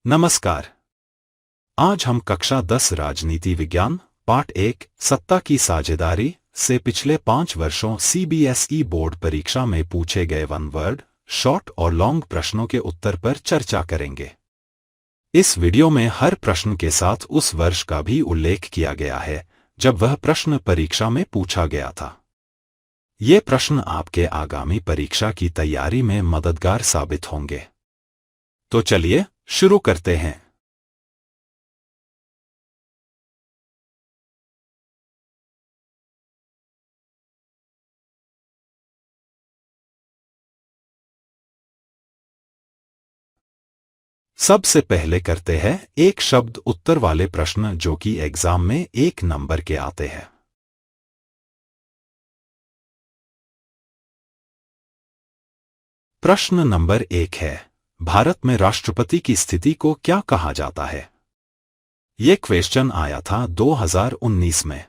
नमस्कार। आज हम कक्षा 10 राजनीति विज्ञान पाठ 1 सत्ता की साझेदारी से पिछले 5 वर्षों सीबीएसई बोर्ड परीक्षा में पूछे गए वन वर्ड, शॉर्ट और लॉन्ग प्रश्नों के उत्तर पर चर्चा करेंगे। इस वीडियो में हर प्रश्न के साथ उस वर्ष का भी उल्लेख किया गया है जब वह प्रश्न परीक्षा में पूछा गया था। ये प्रश्न आपके आगामी परीक्षा की तैयारी में मददगार साबित होंगे। तो चलिए शुरू करते हैं। सबसे पहले करते हैं एक शब्द उत्तर वाले प्रश्न जो कि एग्जाम में 1 नंबर के आते हैं। प्रश्न नंबर 1 है, भारत में राष्ट्रपति की स्थिति को क्या कहा जाता है? ये क्वेश्चन आया था 2019 में।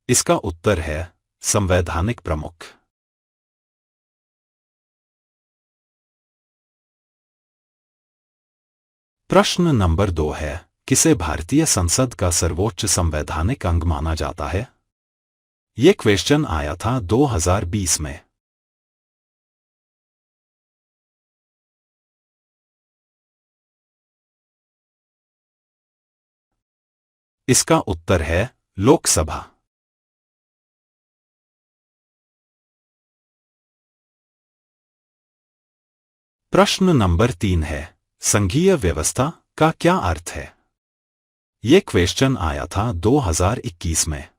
इसका उत्तर है संवैधानिक प्रमुख। प्रश्न नंबर 2 है, किसे भारतीय संसद का सर्वोच्च संवैधानिक अंग माना जाता है? ये क्वेश्चन आया था 2020 में। इसका उत्तर है लोकसभा। प्रश्न नंबर 3 है, संघीय व्यवस्था का क्या अर्थ है? ये क्वेश्चन आया था 2021 में।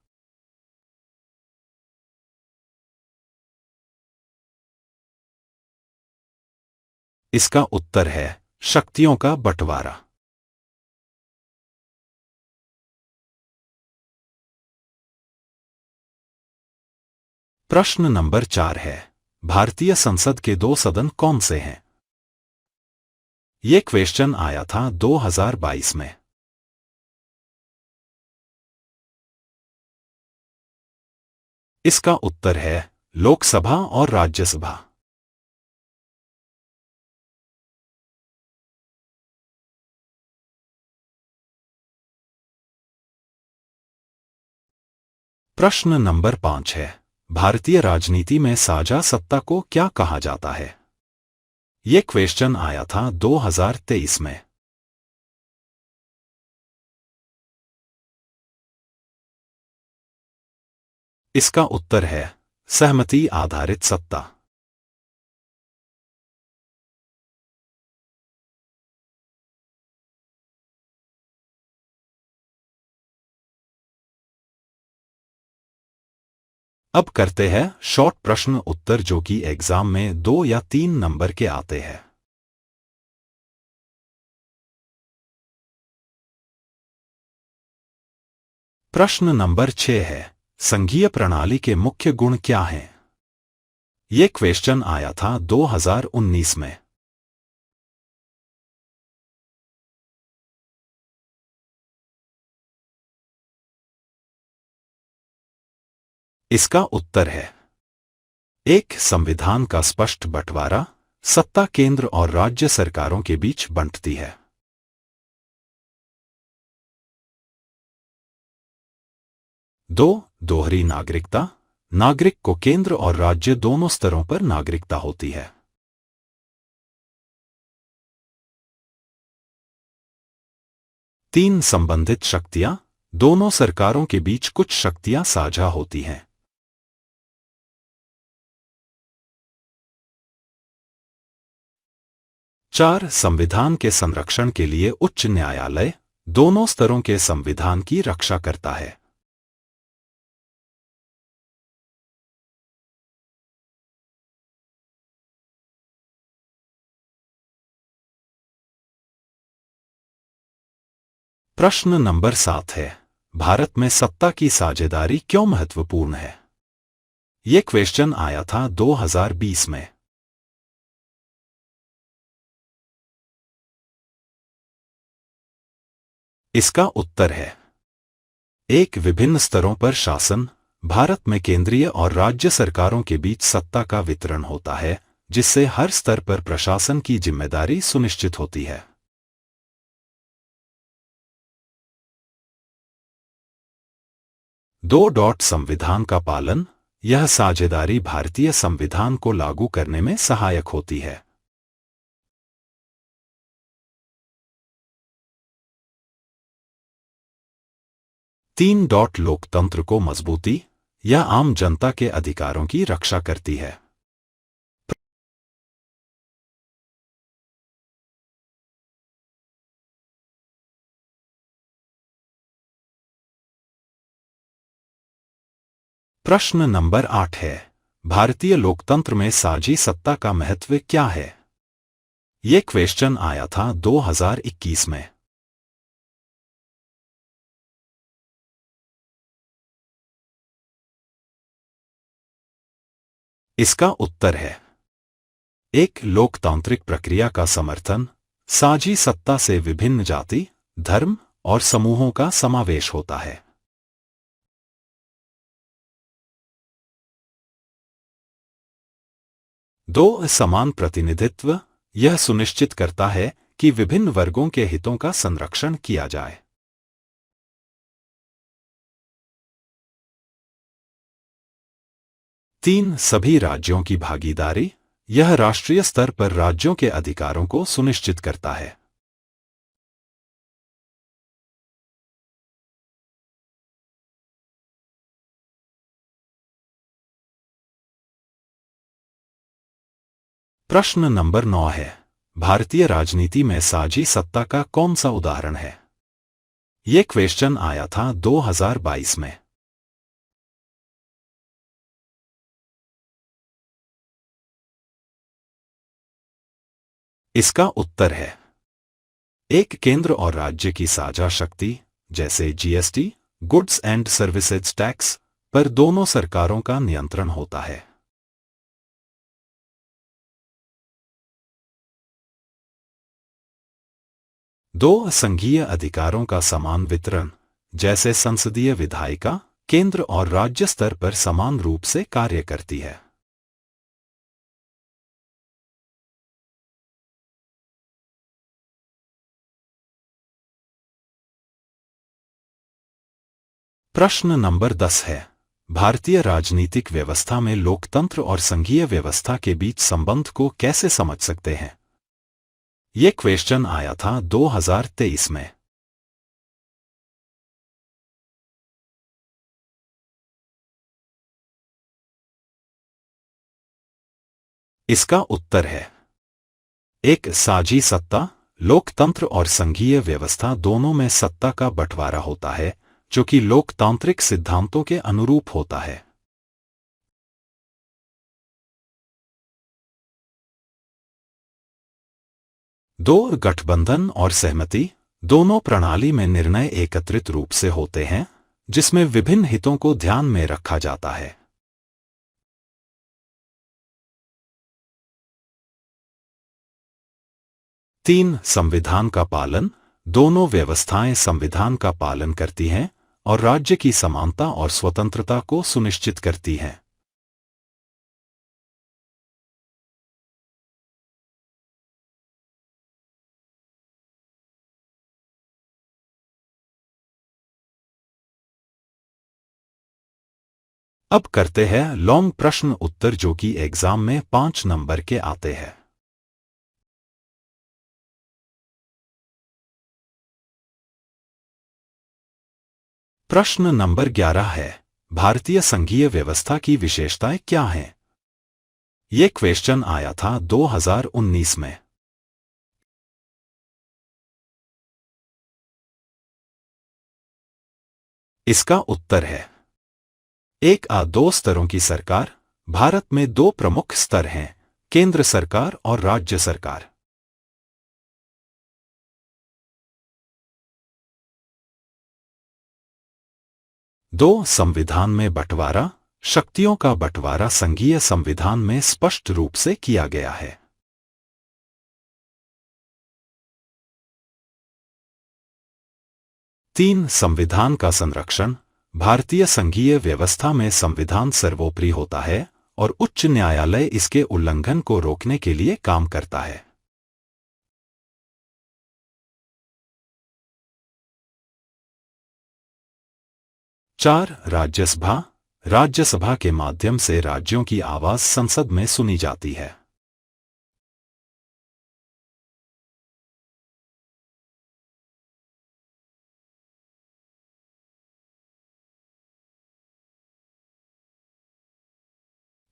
इसका उत्तर है शक्तियों का बंटवारा। प्रश्न नंबर 4 है, भारतीय संसद के 2 सदन कौन से हैं? ये क्वेश्चन आया था 2022 में। इसका उत्तर है लोकसभा और राज्यसभा। प्रश्न नंबर 5 है, भारतीय राजनीति में साझा सत्ता को क्या कहा जाता है? ये क्वेश्चन आया था 2023 में। इसका उत्तर है सहमति आधारित सत्ता। अब करते हैं शॉर्ट प्रश्न उत्तर जो कि एग्जाम में 2 या 3 नंबर के आते हैं। प्रश्न नंबर 6 है, संघीय प्रणाली के मुख्य गुण क्या हैं? ये क्वेश्चन आया था 2019 में। इसका उत्तर है एक संविधान का स्पष्ट बंटवारा, सत्ता केंद्र और राज्य सरकारों के बीच बंटती है। 2 दोहरी नागरिकता, नागरिक को केंद्र और राज्य दोनों स्तरों पर नागरिकता होती है। 3 संबंधित शक्तियां, दोनों सरकारों के बीच कुछ शक्तियां साझा होती हैं। 4 संविधान के संरक्षण के लिए उच्च न्यायालय दोनों स्तरों के संविधान की रक्षा करता है। प्रश्न नंबर 7 है, भारत में सत्ता की साझेदारी क्यों महत्वपूर्ण है? ये क्वेश्चन आया था 2020 में। इसका उत्तर है एक विभिन्न स्तरों पर शासन, भारत में केंद्रीय और राज्य सरकारों के बीच सत्ता का वितरण होता है, जिससे हर स्तर पर प्रशासन की जिम्मेदारी सुनिश्चित होती है। 2. संविधान का पालन। यह साझेदारी भारतीय संविधान को लागू करने में सहायक होती है। 3. लोकतंत्र को मजबूती। यह आम जनता के अधिकारों की रक्षा करती है। प्रश्न नंबर 8 है, भारतीय लोकतंत्र में साझी सत्ता का महत्व क्या है? ये क्वेश्चन आया था 2021 में। इसका उत्तर है 1. लोकतांत्रिक प्रक्रिया का समर्थन। साझी सत्ता से विभिन्न जाति, धर्म और समूहों का समावेश होता है। 2. समान प्रतिनिधित्व। यह सुनिश्चित करता है कि विभिन्न वर्गों के हितों का संरक्षण किया जाए। 3. सभी राज्यों की भागीदारी। यह राष्ट्रीय स्तर पर राज्यों के अधिकारों को सुनिश्चित करता है। 9 नंबर है, भारतीय राजनीति में साझी सत्ता का कौन सा उदाहरण है? ये क्वेश्चन आया था 2022 में। इसका उत्तर है 1. केंद्र और राज्य की साझा शक्ति, जैसे GST, goods and services tax, पर दोनों सरकारों का नियंत्रण होता है। 2. संघीय अधिकारों का समान वितरण, जैसे संसदीय विधायिका केंद्र और राज्य स्तर पर समान रूप से कार्य करती है। 10 है, भारतीय राजनीतिक व्यवस्था में लोकतंत्र और संघीय व्यवस्था के बीच संबंध को कैसे समझ सकते हैं? ये क्वेश्चन आया था 2023 में। इसका उत्तर है 1. साझी सत्ता। लोकतंत्र और संघीय व्यवस्था दोनों में सत्ता का बंटवारा होता है, जो कि लोकतांत्रिक सिद्धांतों के अनुरूप होता है। 2. गठबंधन और सहमति। दोनों प्रणाली में निर्णय एकत्रित रूप से होते हैं, जिसमें विभिन्न हितों को ध्यान में रखा जाता है। 3. संविधान का पालन। दोनों व्यवस्थाएं संविधान का पालन करती हैं और राज्य की समानता और स्वतंत्रता को सुनिश्चित करती हैं। अब करते हैं लॉन्ग प्रश्न उत्तर, जो कि एग्जाम में 5 नंबर के आते हैं। प्रश्न नंबर 11 है, भारतीय संघीय व्यवस्था की विशेषताएं क्या हैं? ये क्वेश्चन आया था 2019 में। इसका उत्तर है 1. 2 स्तरों की सरकार। भारत में 2 प्रमुख स्तर हैं, केंद्र सरकार और राज्य सरकार। 2. संविधान में बंटवारा। शक्तियों का बंटवारा संघीय संविधान में स्पष्ट रूप से किया गया है। 3. संविधान का संरक्षण। भारतीय संघीय व्यवस्था में संविधान सर्वोपरि होता है और उच्च न्यायालय इसके उल्लंघन को रोकने के लिए काम करता है। 4. राज्यसभा। राज्यसभा के माध्यम से राज्यों की आवाज संसद में सुनी जाती है।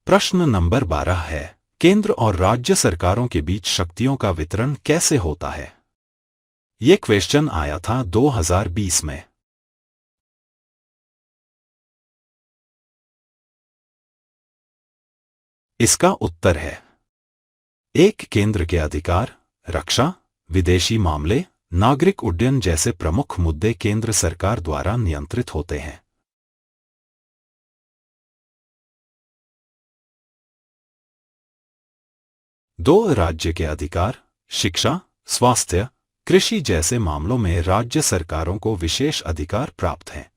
प्रश्न नंबर 12 है, केंद्र और राज्य सरकारों के बीच शक्तियों का वितरण कैसे होता है? ये क्वेश्चन आया था 2020 में। इसका उत्तर है 1. केंद्र के अधिकार, रक्षा, विदेशी मामले, नागरिक उड्डयन जैसे प्रमुख मुद्दे केंद्र सरकार द्वारा नियंत्रित होते हैं। 2. राज्य के अधिकार, शिक्षा, स्वास्थ्य, कृषि जैसे मामलों में राज्य सरकारों को विशेष अधिकार प्राप्त हैं।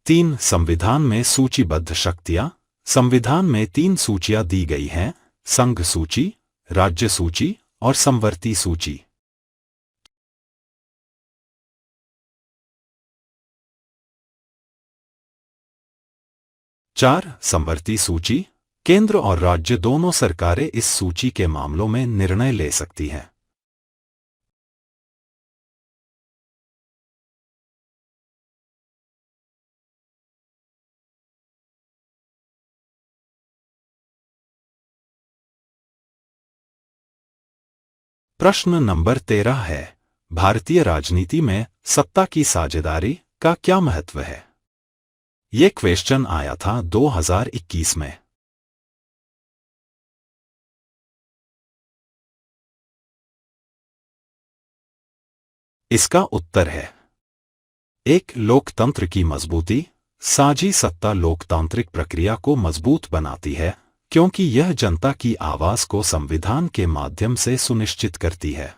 3. संविधान में सूचीबद्ध शक्तियां। संविधान में 3 सूचियां दी गई हैं: संघ सूची, राज्य सूची और समवर्ती सूची। 4. समवर्ती सूची। केंद्र और राज्य दोनों सरकारें इस सूची के मामलों में निर्णय ले सकती हैं। प्रश्न नंबर 13 है, भारतीय राजनीति में सत्ता की साझेदारी का क्या महत्व है? ये क्वेश्चन आया था 2021 में। इसका उत्तर है 1. लोकतंत्र की मजबूती। साझी सत्ता लोकतांत्रिक प्रक्रिया को मजबूत बनाती है क्योंकि यह जनता की आवाज को संविधान के माध्यम से सुनिश्चित करती है।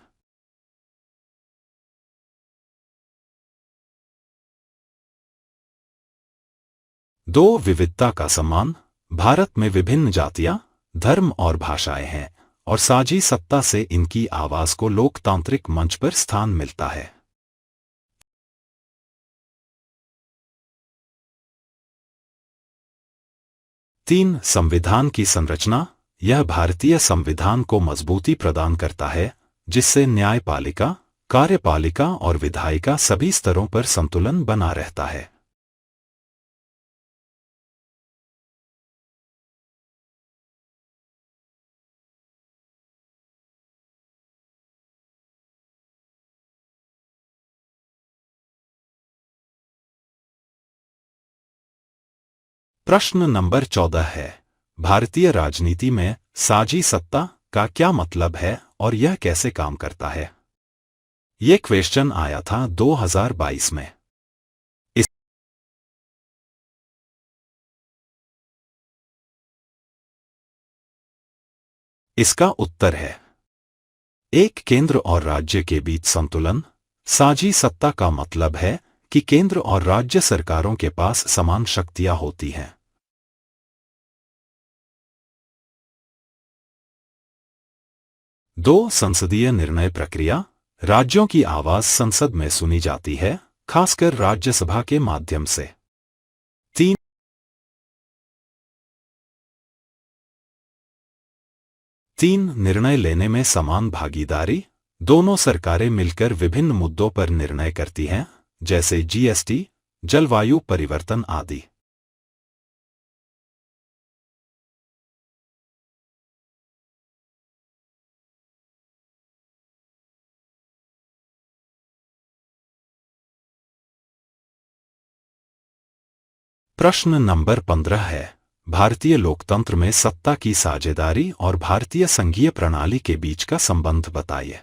2. विविधता का सम्मान। भारत में विभिन्न जातियां, धर्म और भाषाएं हैं और साझी सत्ता से इनकी आवाज को लोकतांत्रिक मंच पर स्थान मिलता है। 3. संविधान की संरचना। यह भारतीय संविधान को मजबूती प्रदान करता है जिससे न्यायपालिका, कार्यपालिका और विधायिका सभी स्तरों पर संतुलन बना रहता है। प्रश्न नंबर 14 है, भारतीय राजनीति में साझी सत्ता का क्या मतलब है और यह कैसे काम करता है? ये क्वेश्चन आया था 2022 में। इस इसका उत्तर है 1. केंद्र और राज्य के बीच संतुलन। साझी सत्ता का मतलब है कि केंद्र और राज्य सरकारों के पास समान शक्तियां होती हैं। 2. संसदीय निर्णय प्रक्रिया। राज्यों की आवाज संसद में सुनी जाती है, खासकर राज्यसभा के माध्यम से। 3. निर्णय लेने में समान भागीदारी। दोनों सरकारें मिलकर विभिन्न मुद्दों पर निर्णय करती हैं, जैसे जीएसटी, जलवायु परिवर्तन आदि। प्रश्न नंबर 15 है, भारतीय लोकतंत्र में सत्ता की साझेदारी और भारतीय संघीय प्रणाली के बीच का संबंध बताइए।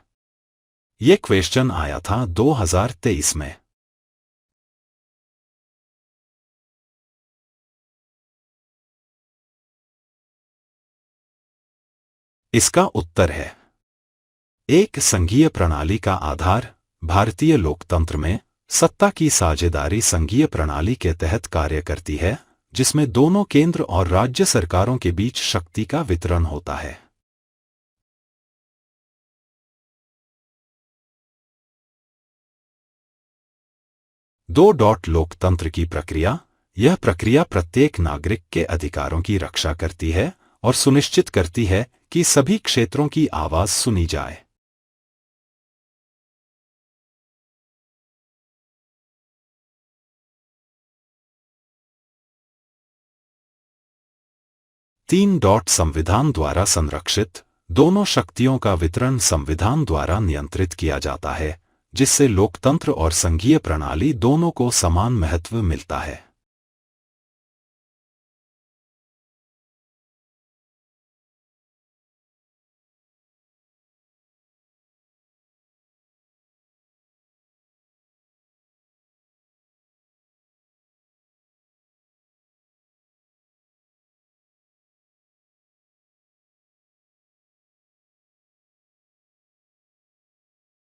ये क्वेश्चन आया था 2023 में। इसका उत्तर है एक संघीय प्रणाली का आधार। भारतीय लोकतंत्र में सत्ता की साझेदारी संघीय प्रणाली के तहत कार्य करती है, जिसमें दोनों केंद्र और राज्य सरकारों के बीच शक्ति का वितरण होता है। लोकतंत्र की प्रक्रिया। यह प्रक्रिया प्रत्येक नागरिक के अधिकारों की रक्षा करती है और सुनिश्चित करती है कि सभी क्षेत्रों की आवाज सुनी जाए। 3 संविधान द्वारा संरक्षित। दोनों शक्तियों का वितरण संविधान द्वारा नियंत्रित किया जाता है, जिससे लोकतंत्र और संघीय प्रणाली दोनों को समान महत्व मिलता है।